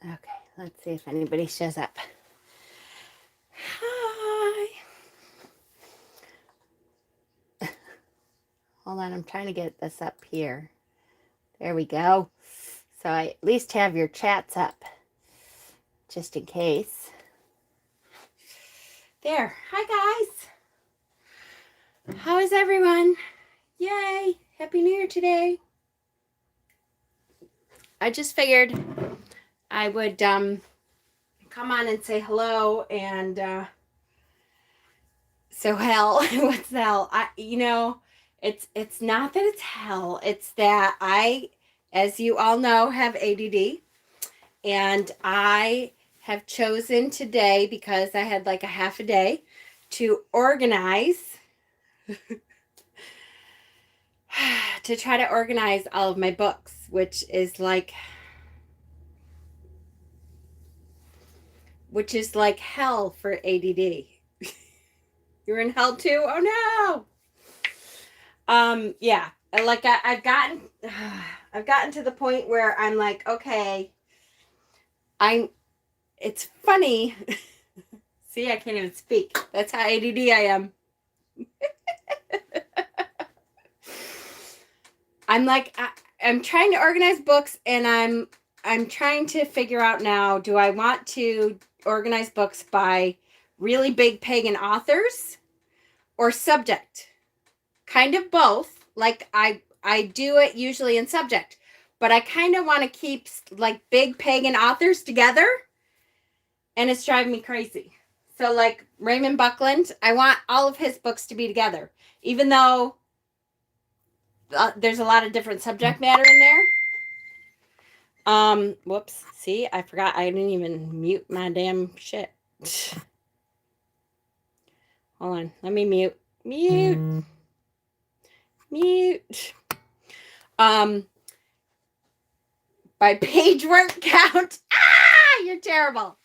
Okay, let's see if anybody shows up. Hi. Hold on, I'm trying to get this up here. There we go. So I at least have your chats up, just in case. There. Hi, guys. How is everyone? Yay. Happy New Year today. I just figured I would come on and say hello and so hell, what's hell? It's not that it's hell. It's that I, as you all know, have ADD, and I have chosen today, because I had like a half a day, to organize, to try to organize all of my books, which is like hell for ADD. You're in hell too? Oh no. Yeah. I've gotten to the point where I'm like, okay, it's funny. See, I can't even speak. That's how ADD I am. I'm trying to organize books, and I'm trying to figure out now, do I want to organize books by really big pagan authors or subject? Kind of both. Like I do it usually in subject, but I kind of want to keep like big pagan authors together, and it's driving me crazy. So like Raymond Buckland, I want all of his books to be together, even though there's a lot of different subject matter in there. Whoops. See, I forgot I didn't even mute my damn shit. Hold on. Let me mute. Mute. By page word count. You're terrible.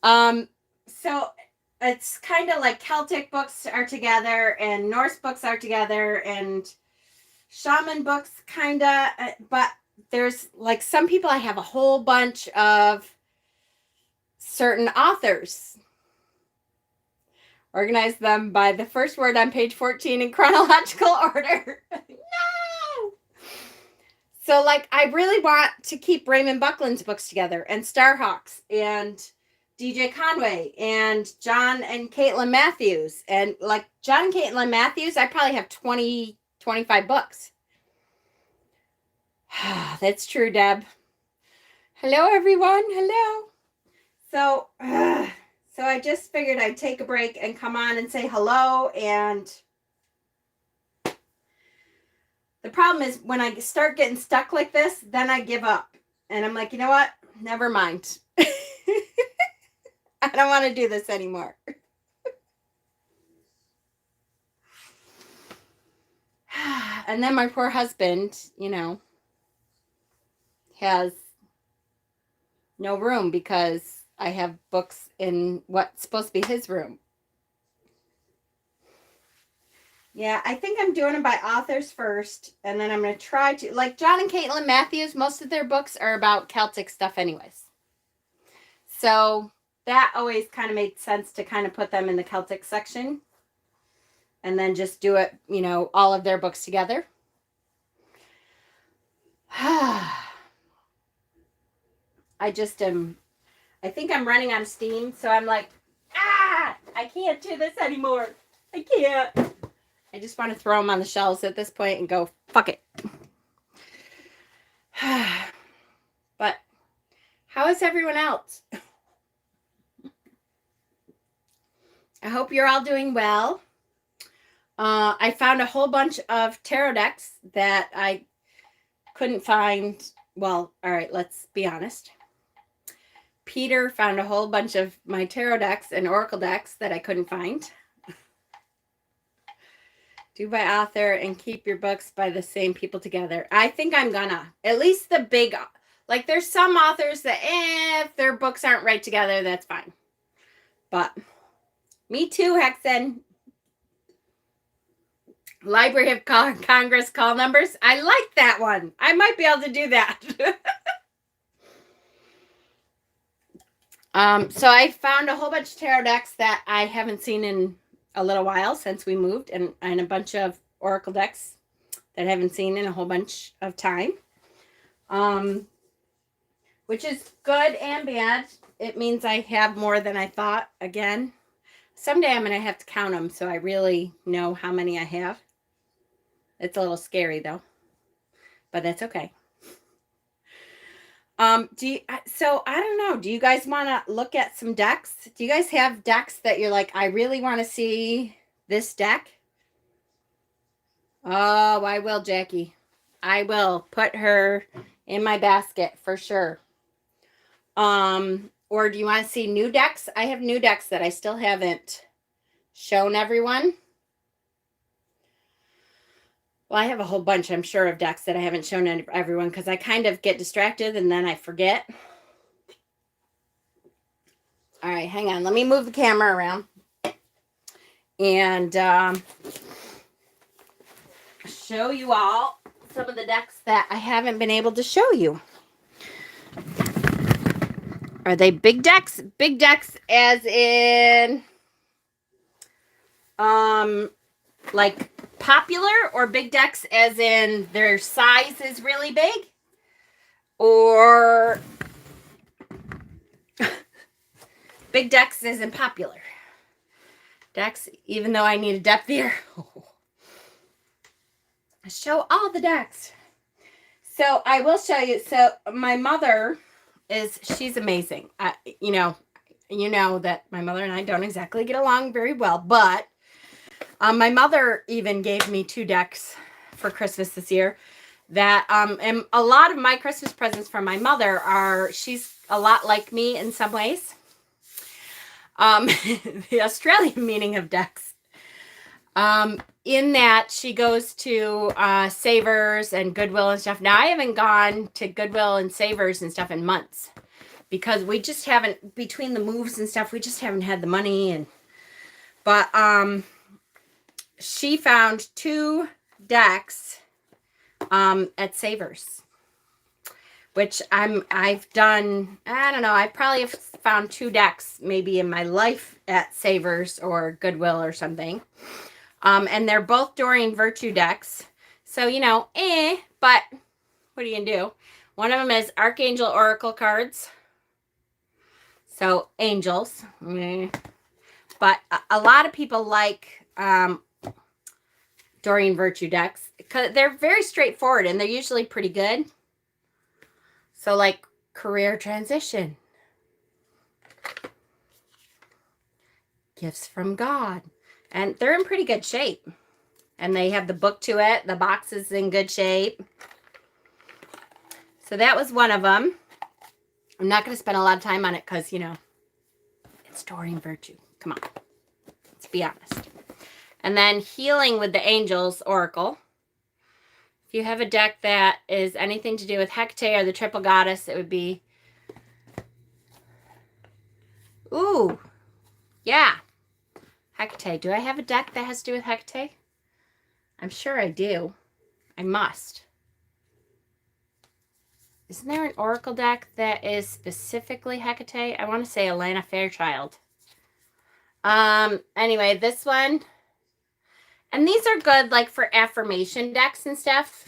So it's kind of like Celtic books are together and Norse books are together and shaman books kind of, but there's like some people, I have a whole bunch of certain authors. Organize them by the first word on page 14 in chronological order. No! So like I really want to keep Raymond Buckland's books together, and Starhawks, and DJ Conway, and John and Caitlin Matthews. And like John and Caitlin Matthews, I probably have 20, 25 books. That's true, Deb. Hello, everyone. Hello. So I just figured I'd take a break and come on and say hello. And the problem is when I start getting stuck like this, then I give up. And I'm like, you know what? Never mind. I don't want to do this anymore. And then my poor husband, has no room because I have books in what's supposed to be his room. Yeah, I think I'm doing them by authors first, and then I'm going to try to, like John and Caitlin Matthews, most of their books are about Celtic stuff anyways. So that always kind of made sense to kind of put them in the Celtic section and then just do it, all of their books together. I think I'm running out of steam, so I'm like, I can't do this anymore. I can't. I just want to throw them on the shelves at this point and go, fuck it. But how is everyone else? I hope you're all doing well. I found a whole bunch of tarot decks that I couldn't find. Well, all right, let's be honest. Peter found a whole bunch of my tarot decks and oracle decks that I couldn't find. Do by author and keep your books by the same people together. I think I'm gonna. At least the big, like there's some authors that if their books aren't right together, that's fine. But me too, Hexen. Library of Congress call numbers. I like that one. I might be able to do that. So I found a whole bunch of tarot decks that I haven't seen in a little while since we moved, and a bunch of oracle decks that I haven't seen in a whole bunch of time. Which is good and bad. It means I have more than I thought again. Someday I'm going to have to count them so I really know how many I have. It's a little scary though, but that's okay. So I don't know. Do you guys want to look at some decks? Do you guys have decks that you're like, I really want to see this deck? Oh, I will, Jackie. I will put her in my basket for sure. Or do you want to see new decks? I have new decks that I still haven't shown everyone. Well, I have a whole bunch, I'm sure, of decks that I haven't shown everyone because I kind of get distracted and then I forget. All right, hang on. Let me move the camera around and show you all some of the decks that I haven't been able to show you. Are they big decks? Big decks as in like popular, or big decks as in their size is really big, or big decks as in popular decks, even though I need a depth here. Show all the decks. So I will show you. So my mother she's amazing. You know that my mother and I don't exactly get along very well, but my mother even gave me 2 decks for Christmas this year that, and a lot of my Christmas presents from my mother she's a lot like me in some ways. The Australian meaning of decks. In that she goes to Savers and Goodwill and stuff. Now, I haven't gone to Goodwill and Savers and stuff in months because we just haven't, between the moves and stuff, we just haven't had the money. But she found 2 decks at Savers, which I've done, I don't know, I probably have found 2 decks maybe in my life at Savers or Goodwill or something. And they're both Doreen Virtue decks. So, but what are you going to do? One of them is Archangel Oracle cards. So, angels. But a lot of people like Doreen Virtue decks because they're very straightforward and they're usually pretty good. So, like career transition, gifts from God, and they're in pretty good shape. And they have the book to it. The box is in good shape. So that was one of them. I'm not going to spend a lot of time on it because, it's Doreen Virtue. Come on. Let's be honest. And then Healing with the Angels Oracle. If you have a deck that is anything to do with Hecate or the Triple Goddess, it would be... Ooh. Yeah. Hecate. Do I have a deck that has to do with Hecate? I'm sure I do. I must. Isn't there an Oracle deck that is specifically Hecate? I want to say Alana Fairchild. Anyway, this one. And these are good, like, for affirmation decks and stuff.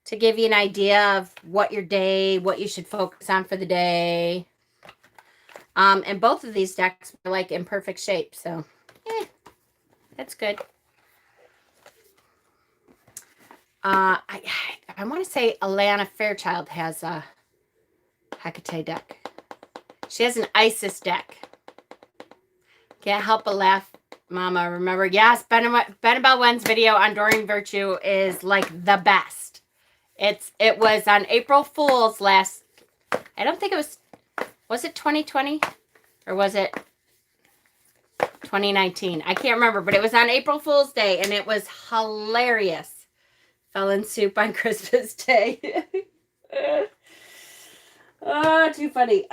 To give you an idea of what you should focus on for the day. And both of these decks are, like, in perfect shape. So, that's good. I want to say Alana Fairchild has a Hecate deck. She has an Isis deck. Can't help but laugh, Mama. Remember, yes, Benabel Wen's video on Doreen Virtue is like the best. It was on April Fool's last. I don't think it was it 2020 or was it 2019? I can't remember, but it was on April Fool's Day and it was hilarious. Fell in soup on Christmas Day. Oh, too funny.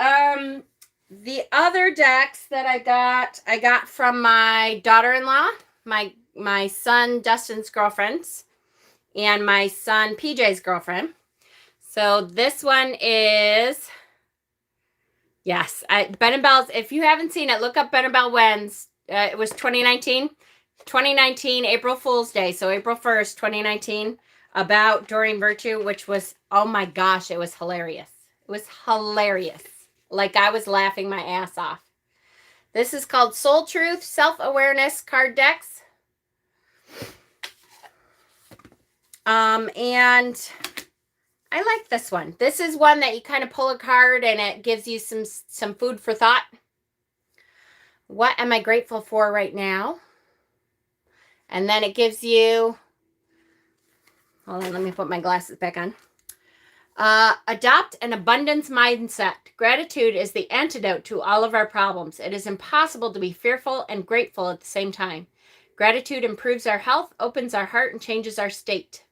The other decks that I got from my daughter-in-law, my son Dustin's girlfriends, and my son PJ's girlfriend. So this one is Yes, Ben and Bell's. If you haven't seen it, look up Ben and Bell Wins. It was 2019. 2019, April Fool's Day. So April 1st, 2019, about Doreen Virtue, which was, oh my gosh, it was hilarious. It was hilarious. Like I was laughing my ass off. This is called Soul Truth Self-Awareness Card Decks. And I like this one. This is one that you kind of pull a card and it gives you some food for thought. What am I grateful for right now? And then it gives you, hold on, let me put my glasses back on. Adopt an abundance mindset. Gratitude is the antidote to all of our problems. It is impossible to be fearful and grateful at the same time. Gratitude improves our health, opens our heart, and changes our state.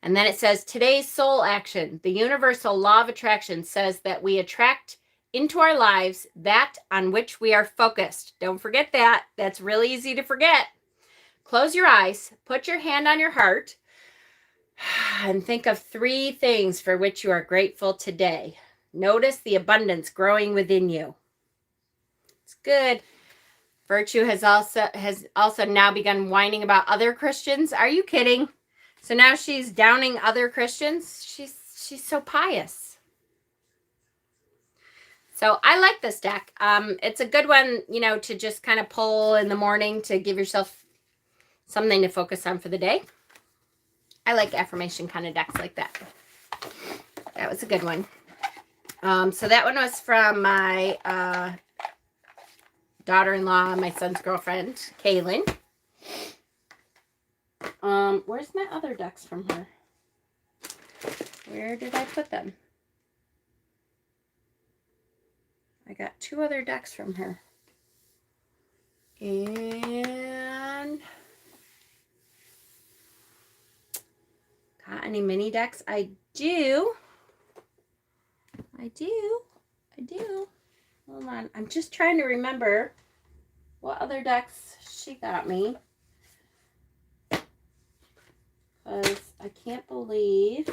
And then it says, today's soul action. The universal law of attraction says that we attract into our lives that on which we are focused. Don't forget that. That's really easy to forget. Close your eyes, put your hand on your heart, and think of 3 things for which you are grateful today. Notice the abundance growing within you. It's good. Virtue has also now begun whining about other Christians. Are you kidding? So now she's downing other Christians. She's so pious. So I like this deck. It's a good one, to just kind of pull in the morning to give yourself something to focus on for the day. I like affirmation kind of decks like that. That was a good one. So that one was from my daughter-in-law, my son's girlfriend, Kaylin. Where's my other decks from her? Where did I put them? I got 2 other decks from her. And got any mini decks? I do. Hold on. I'm just trying to remember what other decks she got me. Because I can't believe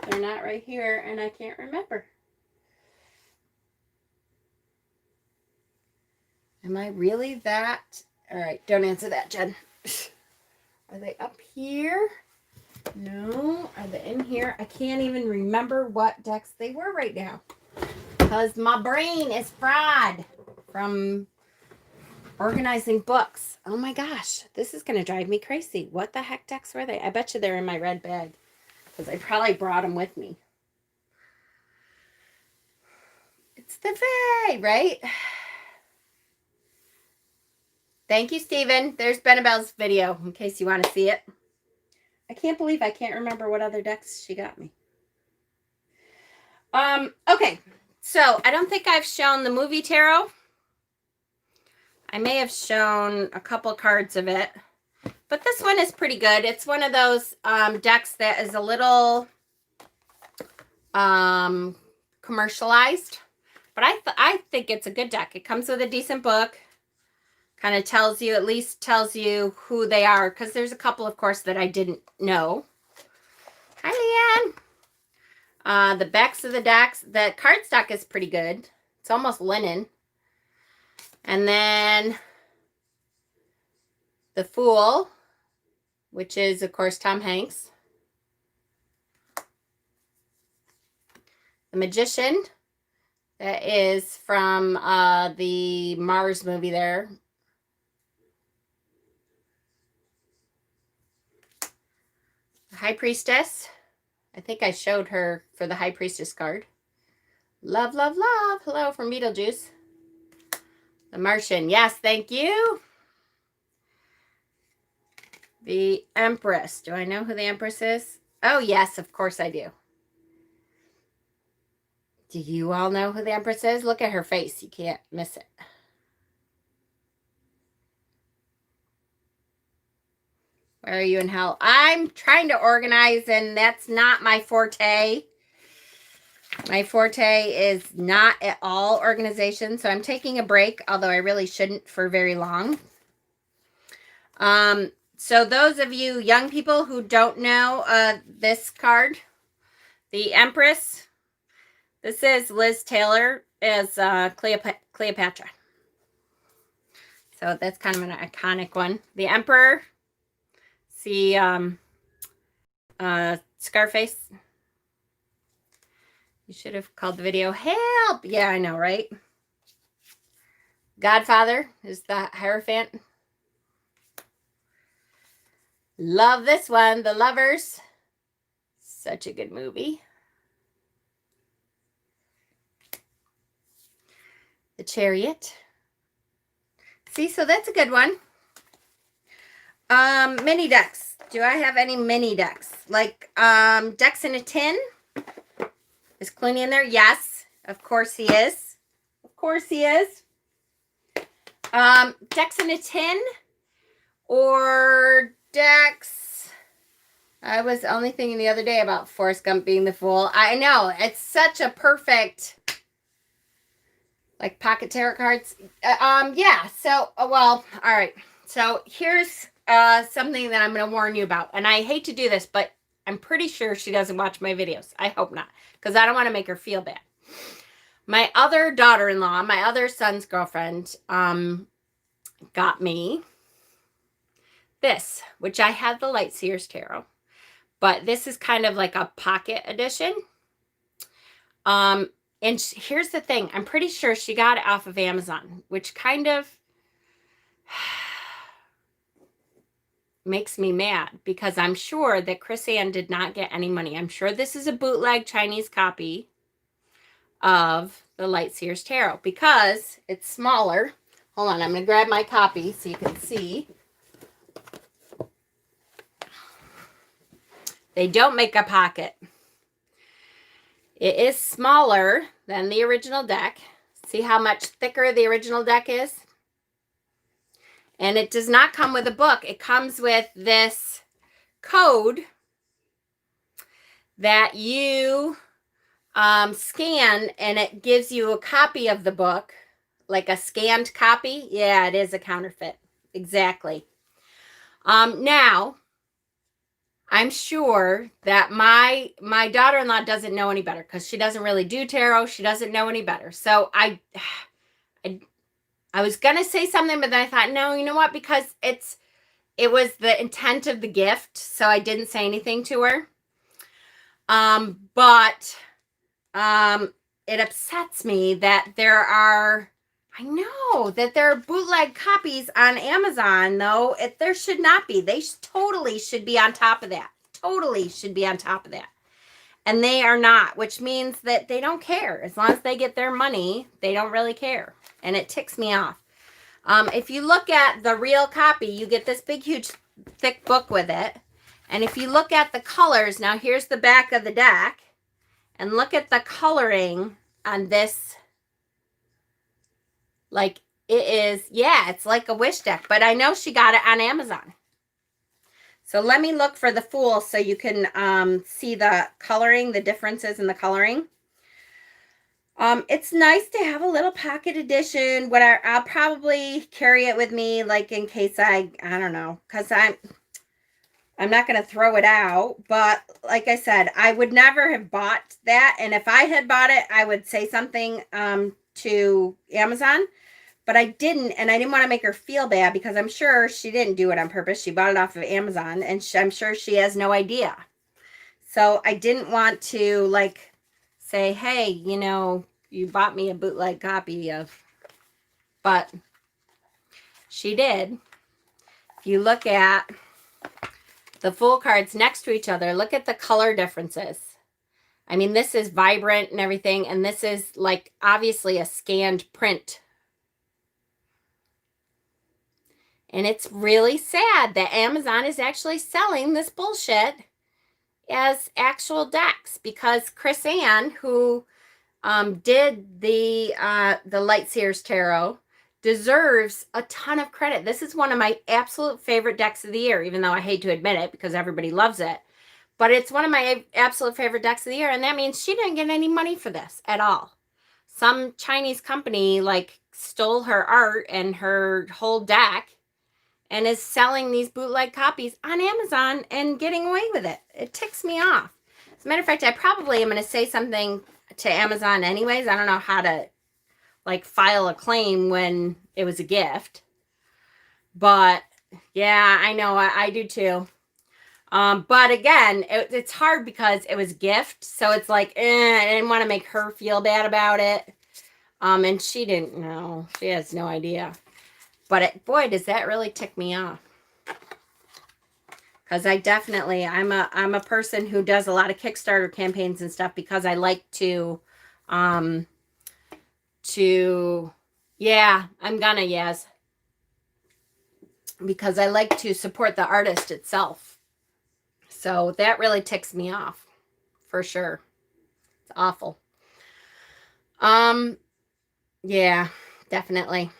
they're not right here and I can't remember. Am I really that? All right, don't answer that, Jen. Are they up here? No. Are they in here? I can't even remember what decks they were right now. Because my brain is fried from organizing books. Oh my gosh, this is going to drive me crazy. What the heck decks were they? I bet you they're in my red bag. Because I probably brought them with me. It's the Fae, right? Thank you, Steven. There's Benabelle's video in case you want to see it. I can't believe I can't remember what other decks she got me. Okay. So, I don't think I've shown the movie tarot. I may have shown a couple cards of it. But this one is pretty good. It's one of those decks that is a little commercialized. But I think it's a good deck. It comes with a decent book. Kind of at least tells you who they are. Because there's a couple, of course, that I didn't know. Hi, Leanne. The backs of the decks. The cardstock is pretty good. It's almost linen. And then the Fool, which is, of course, Tom Hanks. The Magician, that is from the Mars movie there. The High Priestess. I think I showed her for the High Priestess card. Love, love, love. Hello from Beetlejuice. The Martian. Yes, thank you. The Empress. Do I know who the Empress is? Oh, yes, of course I do. Do you all know who the Empress is? Look at her face. You can't miss it. Where are you in hell? I'm trying to organize, and that's not my forte. My forte is not at all organization, so I'm taking a break, although I really shouldn't for very long. So those of you young people who don't know this card, the Empress, This is Liz Taylor as Cleopatra. So that's kind of an iconic one. The Emperor. See Scarface. You should have called the video help. Yeah, I know, right? Godfather is the Hierophant. Love this one. The Lovers. Such a good movie. The Chariot. See, so that's a good one. Mini decks. Do I have any mini decks? Like decks in a tin? Is Clooney in there? Yes. Of course he is. Of course he is. Decks in a tin or decks. I was only thinking the other day about Forrest Gump being the fool. I know. It's such a perfect, like, pocket tarot cards. Yeah. So, well, all right. So here's something that I'm going to warn you about. And I hate to do this, but I'm pretty sure she doesn't watch my videos. I hope not, because I don't want to make her feel bad. My other daughter-in-law, my other son's girlfriend, got me this, which I have the Light Seers Tarot, but this is kind of like a pocket edition. And here's the thing. I'm pretty sure she got it off of Amazon, which kind of makes me mad because I'm sure that Chris Ann did not get any money. I'm sure this is a bootleg Chinese copy of the Light Seers Tarot because it's smaller. Hold on, I'm going to grab my copy so you can see. They don't make a pocket. It is smaller than the original deck. See how much thicker the original deck is? And it does not come with a book. It comes with this code that you scan, and it gives you a copy of the book, like a scanned copy. Yeah, it is a counterfeit. Exactly. Now, I'm sure that my daughter-in-law doesn't know any better because she doesn't really do tarot. She doesn't know any better. So I was going to say something, but then I thought, no, you know what? Because it was the intent of the gift. So I didn't say anything to her. But it upsets me that I know that there are bootleg copies on Amazon, though. There should not be. They totally should be on top of that. Totally should be on top of that. And they are not, which means that they don't care. As long as they get their money, they don't really care. And it ticks me off. If you look at the real copy, you get this big, huge, thick book with it. And if you look at the colors, now here's the back of the deck. And look at the coloring on this. Like, it is, yeah, it's like a wish deck. But I know she got it on Amazon. So let me look for the Fool so you can see the coloring, the differences in the coloring. It's nice to have a little pocket edition. I'll probably carry it with me, like, in case I don't know, because I'm not going to throw it out. But like I said, I would never have bought that. And if I had bought it, I would say something to Amazon. But I didn't, and I didn't want to make her feel bad because I'm sure she didn't do it on purpose. She bought it off of Amazon, and I'm sure she has no idea. So I didn't want to, like, say, hey, you know, you bought me a bootleg copy of, but she did. If you look at the Fool cards next to each other, look at the color differences. I mean, this is vibrant and everything, and this is, like, obviously a scanned print. And it's really sad that Amazon is actually selling this bullshit as actual decks because Chris Ann, who did the Light Seers Tarot, deserves a ton of credit. This is one of my absolute favorite decks of the year, even though I hate to admit it because everybody loves it. But it's one of my absolute favorite decks of the year, and that means she didn't get any money for this at all. Some Chinese company, like, stole her art and her whole deck and is selling these bootleg copies on Amazon and getting away with it. It ticks me off. As a matter of fact, I probably am going to say something to Amazon anyways. I don't know how to like file a claim when it was a gift. But yeah, I know, I do too. But again, it's hard because it was a gift. So it's like, I didn't want to make her feel bad about it. And she didn't know. She has no idea. But boy, does that really tick me off. Because I'm a person who does a lot of Kickstarter campaigns and stuff because I like yeah, I'm gonna, yes. Because I like to support the artist itself. So that really ticks me off, for sure. It's awful. Yeah, definitely.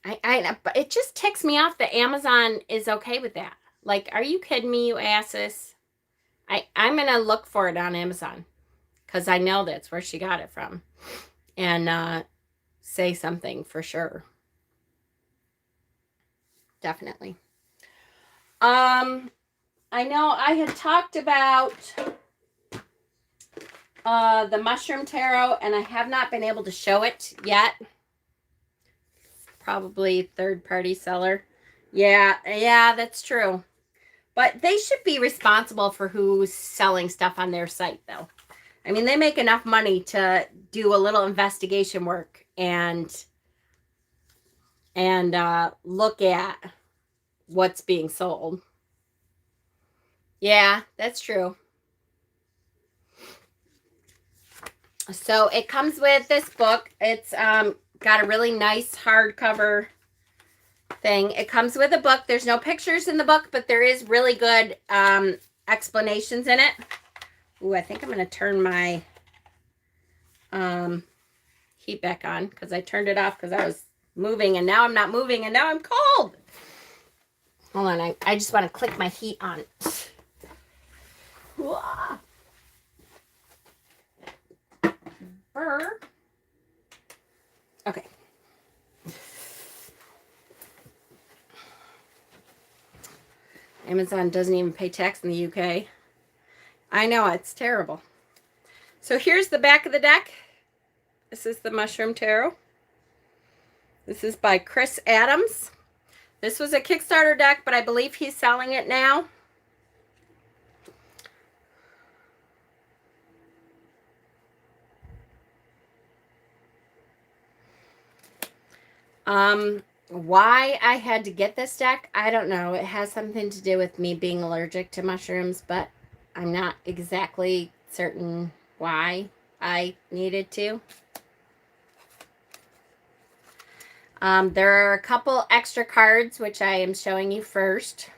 But it just ticks me off that Amazon is okay with that. Like, are you kidding me, you asses? I'm gonna look for it on Amazon because I know that's where she got it from, and say something for sure. Definitely. I know I had talked about the Mushroom Tarot, and I have not been able to show it yet. Probably third-party seller. Yeah, that's true. But they should be responsible for who's selling stuff on their site, though. I mean, they make enough money to do a little investigation work and look at what's being sold. Yeah, that's true. So it comes with this book. It's got a really nice hardcover thing. It comes with a book. There's no pictures in the book, but there is really good explanations in it. Ooh, I think I'm going to turn my heat back on because I turned it off because I was moving, and now I'm not moving, and now I'm cold. Hold on, I just want to click my heat on. Burr. Okay. Amazon doesn't even pay tax in the UK. I know, it's terrible. So here's the back of the deck. This is the Mushroom Tarot. This is by Chris Adams. This was a Kickstarter deck, but I believe he's selling it now. Why I had to get this deck, I don't know. It has something to do with me being allergic to mushrooms, but I'm not exactly certain why I needed to. There are a couple extra cards, which I am showing you first.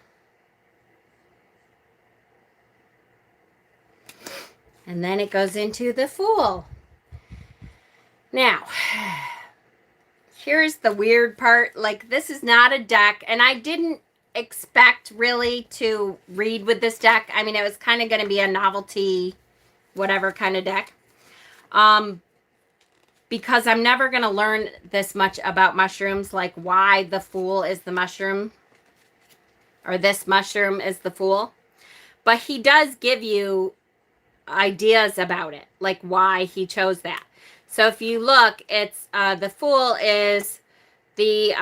And then it goes into the Fool. Now, here's the weird part. Like, this is not a deck, and I didn't expect really to read with this deck. I mean, it was kind of going to be a novelty, whatever kind of deck. Because I'm never going to learn this much about mushrooms, like why the Fool is the mushroom, or this mushroom is the Fool. But he does give you ideas about it, like why he chose that. So if you look, it's the Fool is the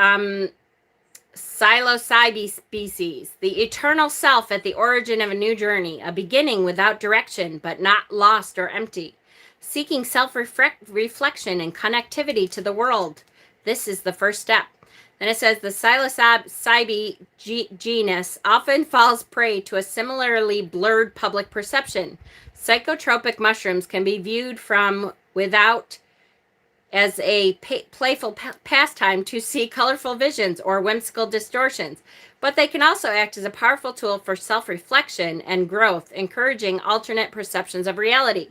psilocybe species, the eternal self at the origin of a new journey, a beginning without direction, but not lost or empty, seeking self-reflection and connectivity to the world. This is the first step. Then it says the psilocybe genus often falls prey to a similarly blurred public perception. Psychotropic mushrooms can be viewed from without as a playful pastime to see colorful visions or whimsical distortions, but they can also act as a powerful tool for self-reflection and growth, encouraging alternate perceptions of reality.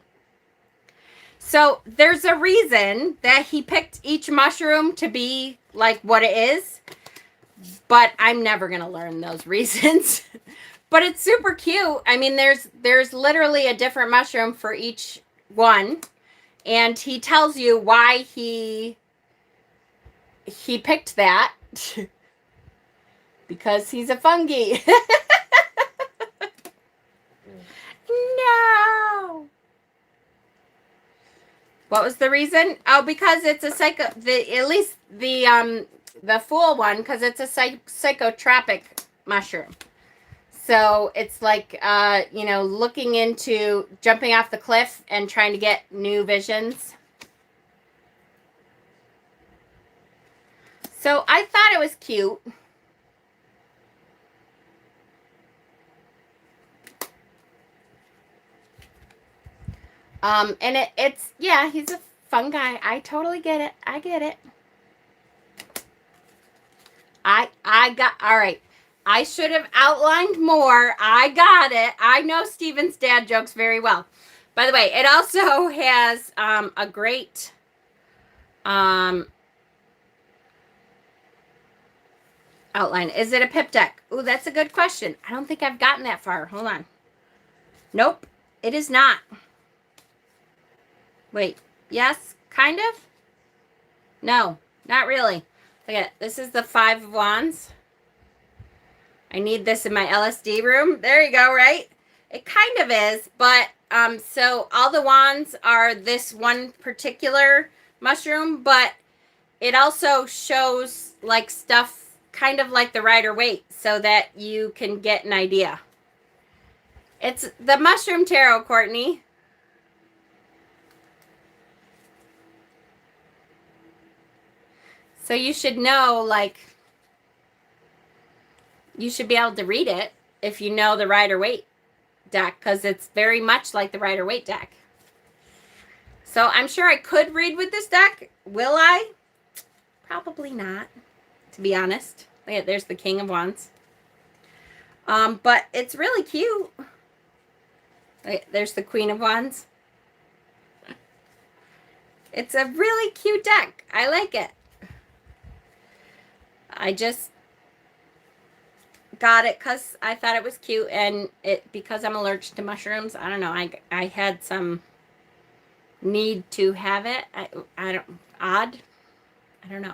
So there's a reason that he picked each mushroom to be like what it is, but I'm never going to learn those reasons. But it's super cute. I mean, there's literally a different mushroom for each one. And he tells you why he picked that. Because he's a fungi. No. What was the reason? Oh, because it's a at least the full one, because it's a psychotropic mushroom. So it's like, looking into jumping off the cliff and trying to get new visions. So I thought it was cute. And it's, yeah, he's a fun guy. I totally get it. I get it. I got, all right. I should have outlined more. I got it. I know Steven's dad jokes very well. By the way, it also has a great outline. Is it a pip deck? Ooh, that's a good question. I don't think I've gotten that far. Hold on. Nope, it is not. Wait, yes, kind of? No, not really. Look at it. This is the 5 of Wands. I need this in my LSD room. There you go, right? It kind of is, but so all the wands are this one particular mushroom, but it also shows like stuff kind of like the Rider-Waite so that you can get an idea. It's the Mushroom Tarot, Courtney. So you should know, like, you should be able to read it if you know the Rider-Waite deck, because it's very much like the Rider-Waite deck. So I'm sure I could read with this deck. Will I? Probably not, to be honest. Look at, there's the King of Wands. But it's really cute. There's the Queen of Wands. It's a really cute deck. I like it. I just got it because I thought it was cute, and because I'm allergic to mushrooms. I don't know. I had some need to have it. I don't know.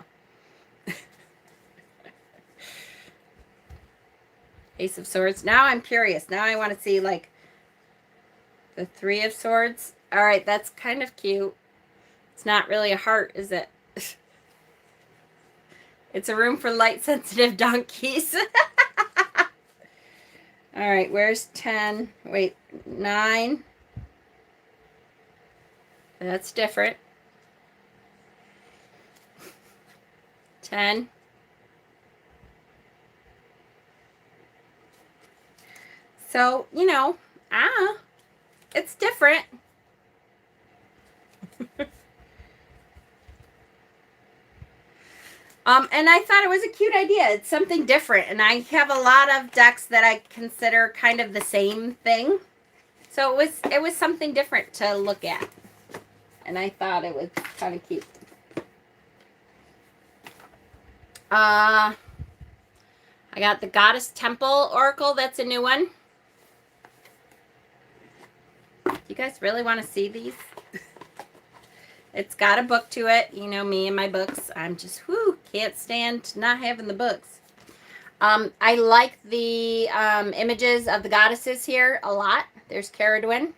Ace of Swords. Now I'm curious. Now I want to see like the 3 of Swords. All right, that's kind of cute. It's not really a heart, is it? It's a room for light sensitive donkeys. All right, where's 10? Wait, 9. That's different. 10. So, it's different. And I thought it was a cute idea. It's something different. And I have a lot of decks that I consider kind of the same thing. So it was something different to look at. And I thought it was kind of cute. I got the Goddess Temple Oracle. That's a new one. You guys really want to see these? It's got a book to it. You know me and my books. I'm just, can't stand not having the books. I like the images of the goddesses here a lot. There's Caradwyn.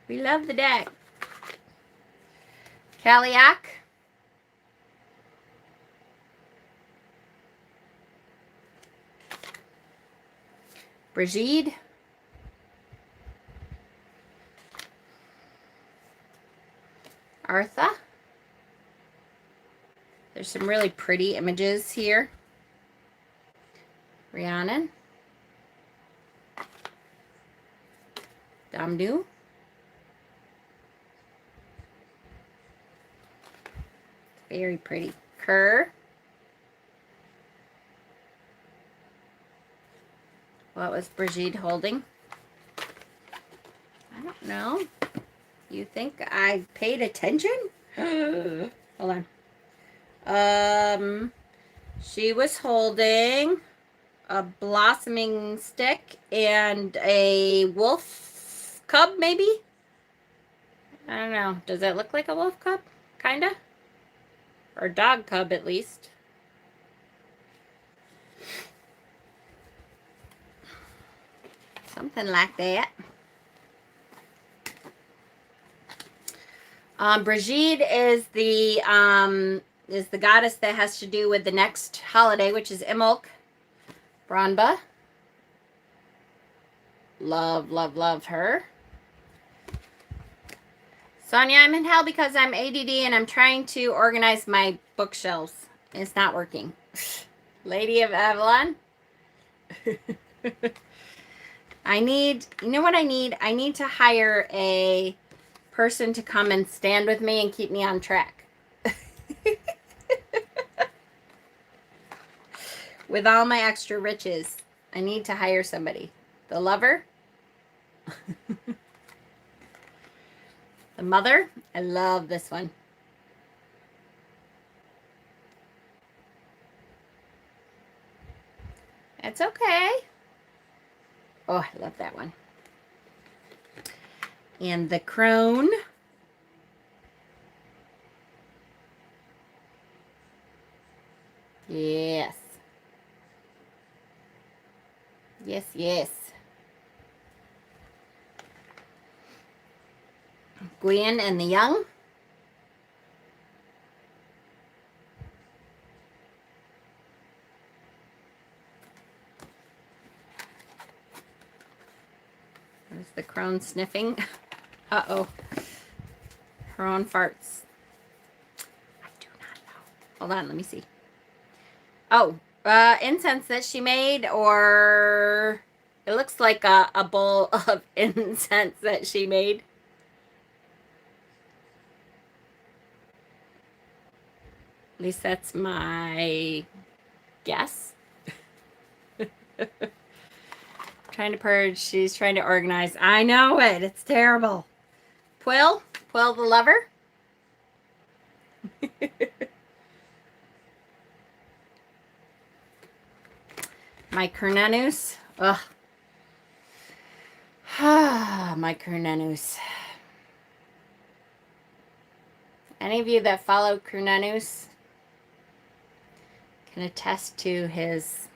We love the deck. Kaliak. Brigitte. Artha. There's some really pretty images here. Rhiannon. Damdu. Very pretty. Kerr. What was Brigitte holding? I don't know. You think I paid attention? Hold on. She was holding a blossoming stick and a wolf cub, maybe? I don't know. Does that look like a wolf cub? Kinda? Or dog cub, at least. Something like that. Brigitte is the goddess that has to do with the next holiday, which is Imbolc. Branba. Love, love, love her. Sonia, I'm in hell because I'm ADD and I'm trying to organize my bookshelves. It's not working. Lady of Avalon. You know what I need? I need to hire a person to come and stand with me and keep me on track. With all my extra riches, I need to hire somebody. The Lover. The Mother. I love this one. It's okay. Oh, I love that one. And the Crone. Yes. Yes, yes. Gwen and the Young. There's the Crone sniffing. Uh-oh. Her own farts. I do not know. Hold on, let me see. Oh, incense that she made, or it looks like a bowl of incense that she made. At least that's my guess. Trying to purge. She's trying to organize. I know it. It's terrible. Quill the Lover. My Cernunnos. Ugh. My Cernunnos. Any of you that follow Cernunnos can attest to his...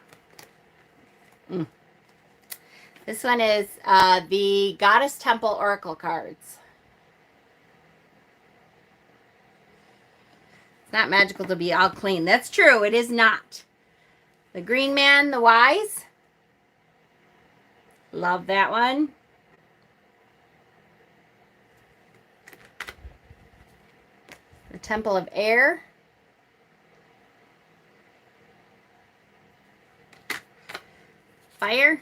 This one is the Goddess Temple Oracle cards. It's not magical to be all clean. That's true. It is not. The Green Man, the Wise. Love that one. The Temple of Air. Fire.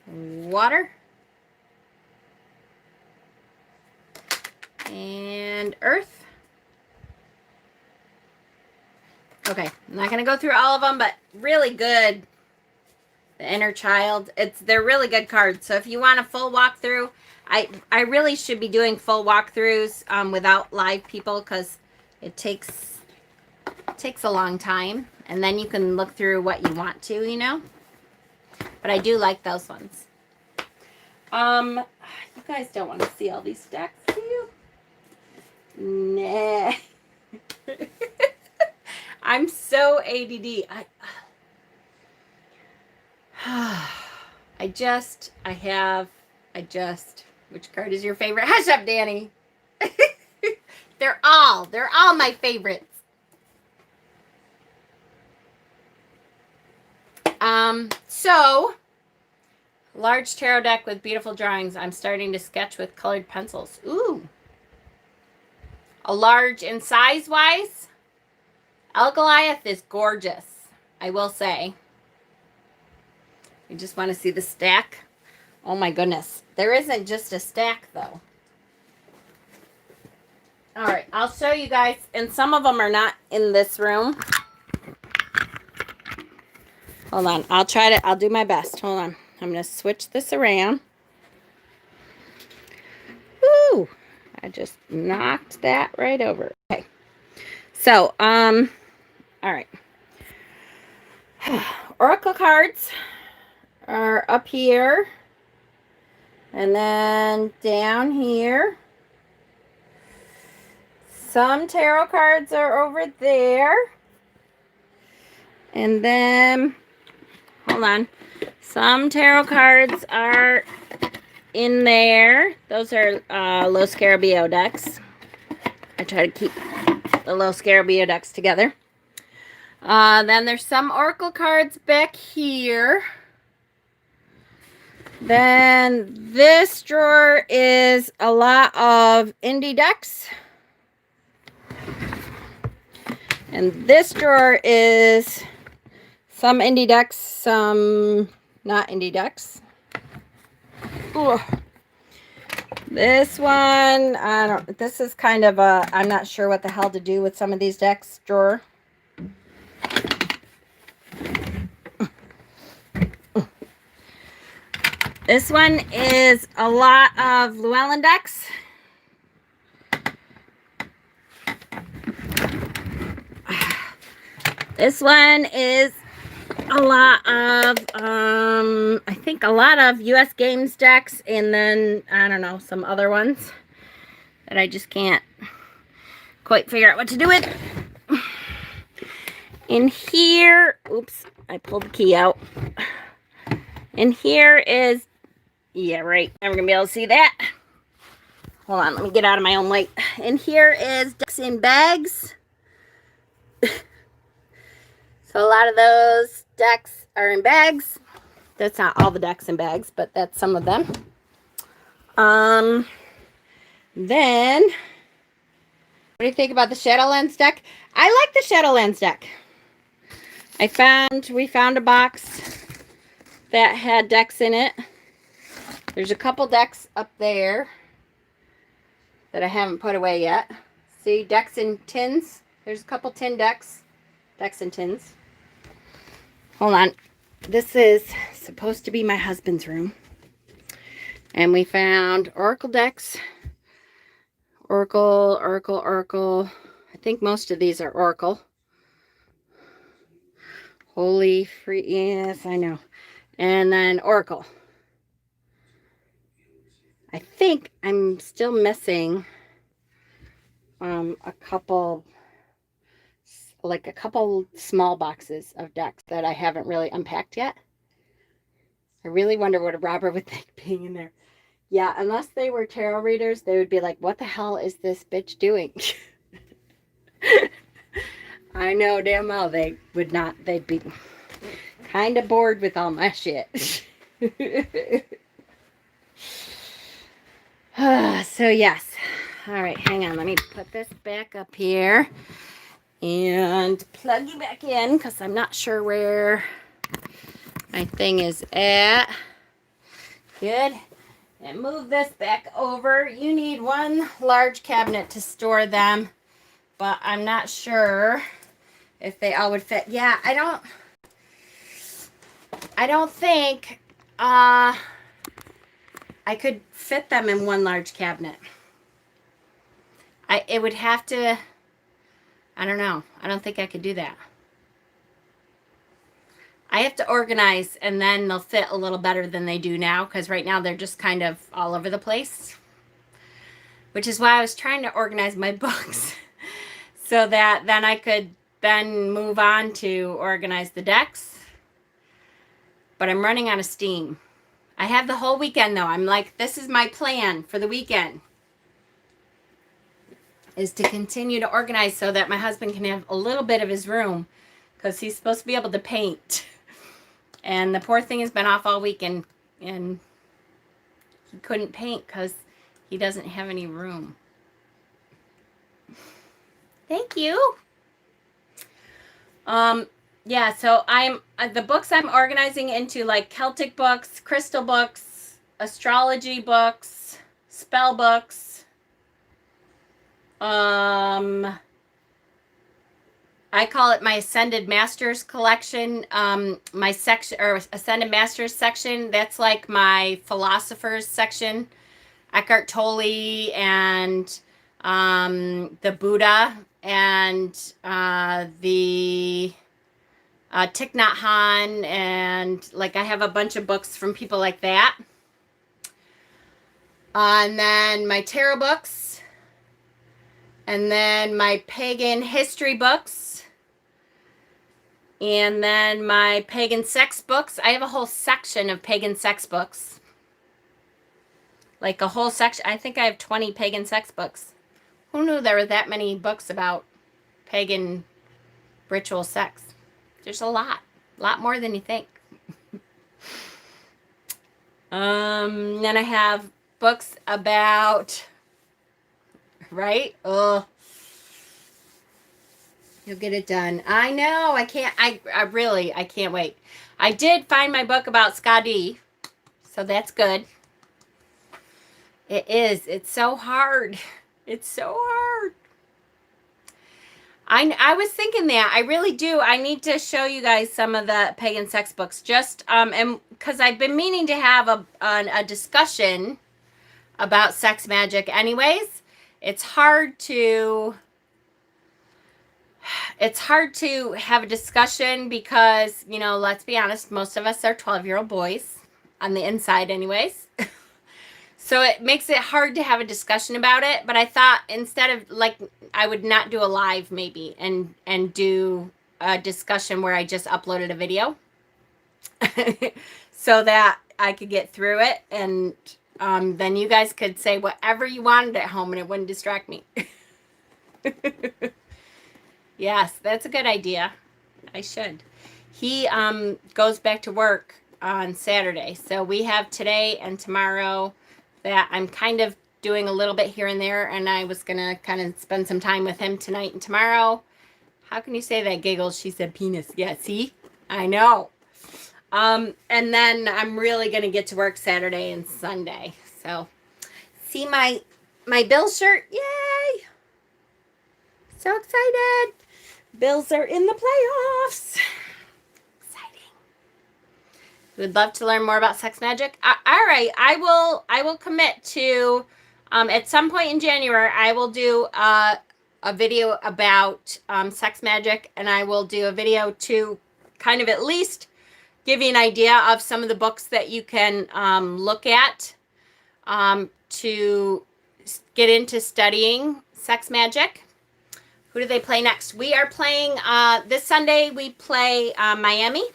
Water. And Earth. Okay, I'm not going to go through all of them, but really good. The Inner Child. They're really good cards. So if you want a full walkthrough, I really should be doing full walkthroughs without live people, because it takes a long time, and then you can look through what you want to, you know. But I do like those ones. You guys don't want to see all these stacks, do you? Nah. I'm so ADD. Which card is your favorite? Hush up, Danny. They're all my favorites. So, large tarot deck with beautiful drawings. I'm starting to sketch with colored pencils. Ooh. A large in size-wise. El Goliath is gorgeous, I will say. You just want to see the stack? Oh my goodness. There isn't just a stack, though. All right, I'll show you guys, and some of them are not in this room. Hold on, I'll do my best. Hold on. I'm going to switch this around. Woo! I just knocked that right over. Okay. So, all right. Oracle cards are up here. And then down here. Some tarot cards are over there. And then, hold on. Some tarot cards are in there. Those are Los Scarabeo decks. I try to keep the Los Scarabeo decks together. Then there's some Oracle cards back here. Then this drawer is a lot of indie decks. And this drawer is some indie decks, some not indie decks. Ugh. This one, this is kind of a, I'm not sure what the hell to do with some of these decks drawer. This one is a lot of Llewellyn decks. This one is a lot of, I think a lot of US Games decks, and then, I don't know, some other ones that I just can't quite figure out what to do with. In here, oops, I pulled the key out. In here is, yeah, right, I'm going to be able to see that. Hold on, let me get out of my own light. In here is decks in bags. So a lot of those decks are in bags. That's not all the decks in bags, but that's some of them. Then, what do you think about the Shadowlands deck? I like the Shadowlands deck. We found a box that had decks in it. There's a couple decks up there that I haven't put away yet. See, decks in tins. There's a couple tin decks. Decks in tins. Hold on. This is supposed to be my husband's room. And we found Oracle decks. Oracle. I think most of these are Oracle. Holy free. Yes, I know. And then Oracle. I think I'm still missing a couple small boxes of decks that I haven't really unpacked yet. I really wonder what a robber would think being in there. Yeah, unless they were tarot readers, they would be like, what the hell is this bitch doing? I know damn well they would not. They'd be kind of bored with all my shit. So yes. All right, hang on. Let me put this back up here and plug you back in because I'm not sure where my thing is at. Good. And move this back over. You need one large cabinet to store them, but I'm not sure if they all would fit. Yeah, I don't think I could fit them in one large cabinet. It would have to, I don't know. I don't think I could do that. I have to organize, and then they'll fit a little better than they do now, because right now they're just kind of all over the place. Which is why I was trying to organize my books so that then I could then move on to organize the decks. But I'm running out of steam. I have the whole weekend, though. I'm like, this is my plan for the weekend, is to continue to organize so that my husband can have a little bit of his room, because he's supposed to be able to paint. And the poor thing has been off all week, and he couldn't paint because he doesn't have any room. Thank you. Yeah, so I'm the books I'm organizing into, like Celtic books, crystal books, astrology books, spell books. I call it my Ascended Masters collection. My section, or Ascended Masters section, that's like my philosophers section. Eckhart Tolle and the Buddha and the Thich Nhat Hanh, and like I have a bunch of books from people like that. And then my tarot books, and then my pagan history books, and then my pagan sex books. I have a whole section of pagan sex books. Like a whole section. I think I have 20 pagan sex books. Who knew there were that many books about pagan ritual sex? There's a lot more than you think. Then I have books about, right? Oh, you'll get it done. I know. I can't. I can't wait. I did find my book about Skadi, so that's good. It is. It's so hard. It's so hard. I was thinking that. I really do. I need to show you guys some of the pagan sex books. Just, and because I've been meaning to have a discussion about sex magic anyways. It's hard to have a discussion because, you know, let's be honest, most of us are 12-year-old boys on the inside anyways. So it makes it hard to have a discussion about it. But I thought instead of, like, I would not do a live maybe and do a discussion where I just uploaded a video so that I could get through it. And then you guys could say whatever you wanted at home and it wouldn't distract me. Yes, that's a good idea. I should. He goes back to work on Saturday. So we have today and tomorrow that I'm kind of doing a little bit here and there, and I was going to kind of spend some time with him tonight and tomorrow. How can you say that? Giggles. She said penis. Yeah, see? I know. And then I'm really going to get to work Saturday and Sunday. So, see my Bills shirt? Yay! So excited. Bills are in the playoffs. Would love to learn more about sex magic. All right, I will commit to at some point in January I will do a video about sex magic, and I will do a video to kind of at least give you an idea of some of the books that you can look at to get into studying sex magic. Who do they play next? We are playing this Sunday. We play Miami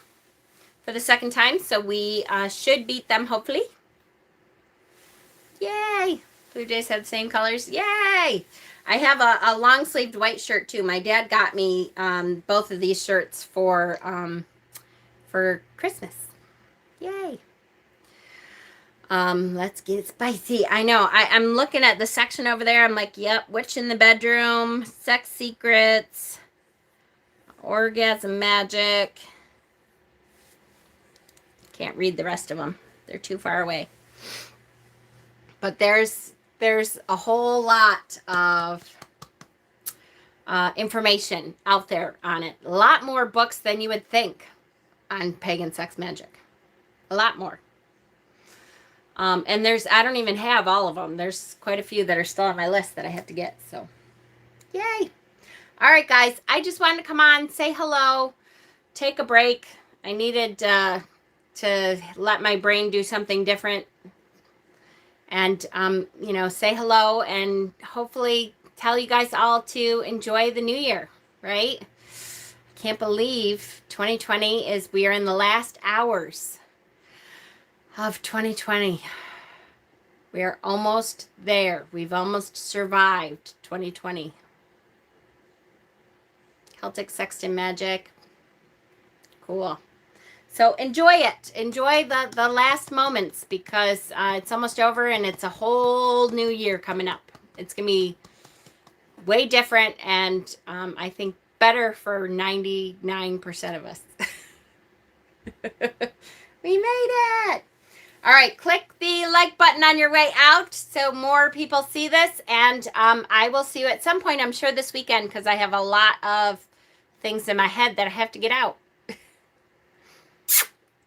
for the second time, so we should beat them, hopefully. Yay! Blue Jays have the same colors. Yay! I have a long-sleeved white shirt, too. My dad got me both of these shirts for Christmas. Yay! Let's get spicy. I know. I'm looking at the section over there. I'm like, yep, witch in the bedroom, sex secrets, orgasm magic. Can't read the rest of them. They're too far away. But there's a whole lot of information out there on it. A lot more books than you would think on pagan sex magic. A lot more. And I don't even have all of them. There's quite a few that are still on my list that I have to get. So, yay. All right, guys. I just wanted to come on, say hello, take a break. I needed to let my brain do something different and, you know, say hello and hopefully tell you guys all to enjoy the new year, right? I can't believe 2020 we are in the last hours of 2020. We are almost there. We've almost survived 2020. Celtic Sexton Magic. Cool. So enjoy it. Enjoy the last moments because it's almost over and it's a whole new year coming up. It's going to be way different and I think better for 99% of us. We made it. All right. Click the like button on your way out so more people see this. And I will see you at some point, I'm sure, this weekend because I have a lot of things in my head that I have to get out.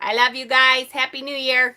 I love you guys. Happy New Year.